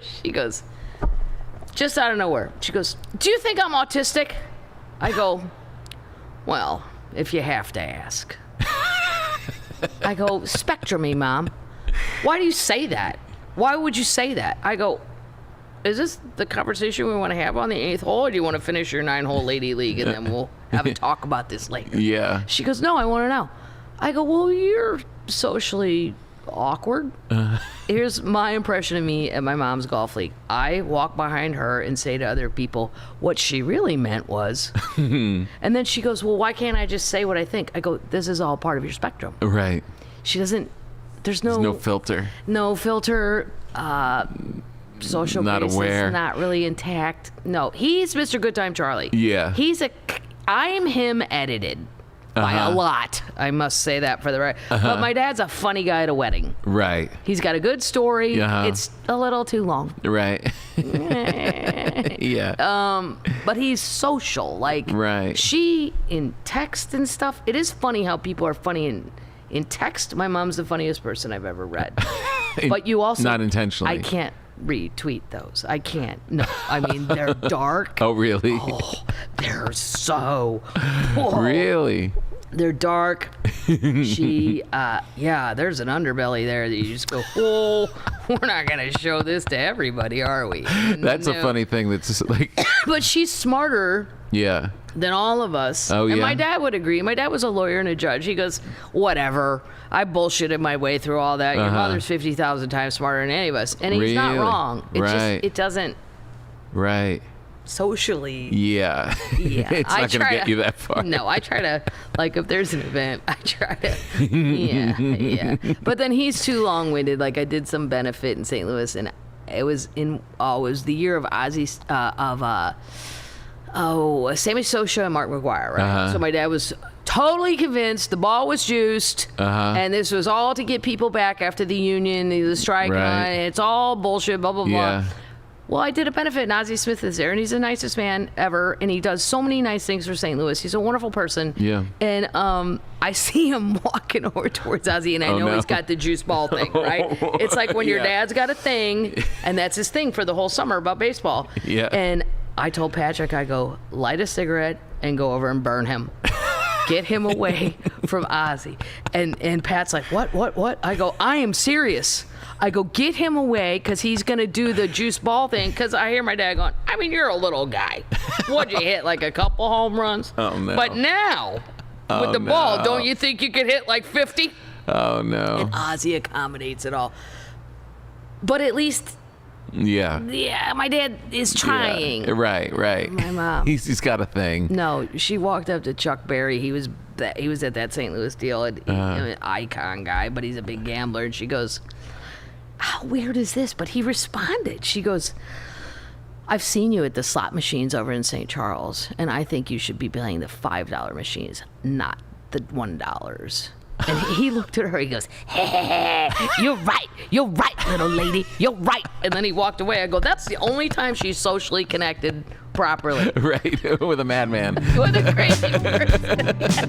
She goes, just out of nowhere, she goes, do you think I'm autistic? I go, well, if you have to ask. I go, spectrum-y, Mom. Why do you say that? Why would you say that? I go, is this the conversation we want to have on the 8th hole, or do you want to finish your 9-hole lady league and then we'll have a talk about this later? Yeah. She goes, no, I want to know. I go, well, you're socially awkward. Here's my impression of me at my mom's golf league. I walk behind her and say to other people, what she really meant was, and then she goes, well, why can't I just say what I think? I go, this is all part of your spectrum. Right. She doesn't, there's no filter. No filter. Social not base aware. is not really intact. No, he's Mr. Good Time Charlie. Yeah. I'm him edited. By a lot, I must say that for the right. But my dad's a funny guy at a wedding. Right. He's got a good story. It's a little too long. Right. Yeah. But he's social. Like, right. She, in text and stuff, it is funny how people are funny in text. My mom's the funniest person I've ever read. But you also... Not intentionally. I can't retweet those. I can't. No. I mean, they're dark. Oh, really? Oh, they're so... Whoa. Really? They're dark. She, there's an underbelly there that you just go, oh, we're not going to show this to everybody, are we? That's a funny thing that's just like... But she's smarter than all of us. Oh, and my dad would agree. My dad was a lawyer and a judge. He goes, whatever. I bullshitted my way through all that. Your mother's 50,000 times smarter than any of us. And he's not wrong. It just, it doesn't... Right. Socially. Yeah. It's not going to get you that far. No, I try to, like, if there's an event, I try to, yeah. But then he's too long-winded. Like, I did some benefit in St. Louis, and it was the year of Ozzy's, Sammy Sosa and Mark McGuire, right? So my dad was totally convinced the ball was juiced, and this was all to get people back after the union, the strike, and it's all bullshit, blah, blah, blah. Well, I did a benefit, and Ozzie Smith is there, and he's the nicest man ever, and he does so many nice things for St. Louis. He's a wonderful person. Yeah. And I see him walking over towards Ozzie, and I know he's got the juice ball thing, right? It's like when your dad's got a thing, and that's his thing for the whole summer about baseball. Yeah. And I told Patrick, I go, light a cigarette and go over and burn him. Get him away from Ozzie. And Pat's like, what? I go, I am serious. I go, get him away, because he's going to do the juice ball thing, because I hear my dad going, I mean, you're a little guy. What'd you hit, like a couple home runs? Oh, no. But now, with the ball, don't you think you could hit like 50? Oh, no. And Ozzie accommodates it all. But at least... Yeah, my dad is trying. Yeah. Right. My mom. He's got a thing. No, she walked up to Chuck Berry. He was at that St. Louis deal, an icon guy, but he's a big gambler. And she goes, how weird is this? But he responded. She goes, I've seen you at the slot machines over in St. Charles, and I think you should be playing the $5 machines, not the $1. And he looked at her, he goes, hey, you're right, little lady, you're right. And then he walked away. I go, that's the only time she's socially connected properly. Right, with a madman. With a crazy person. Yes.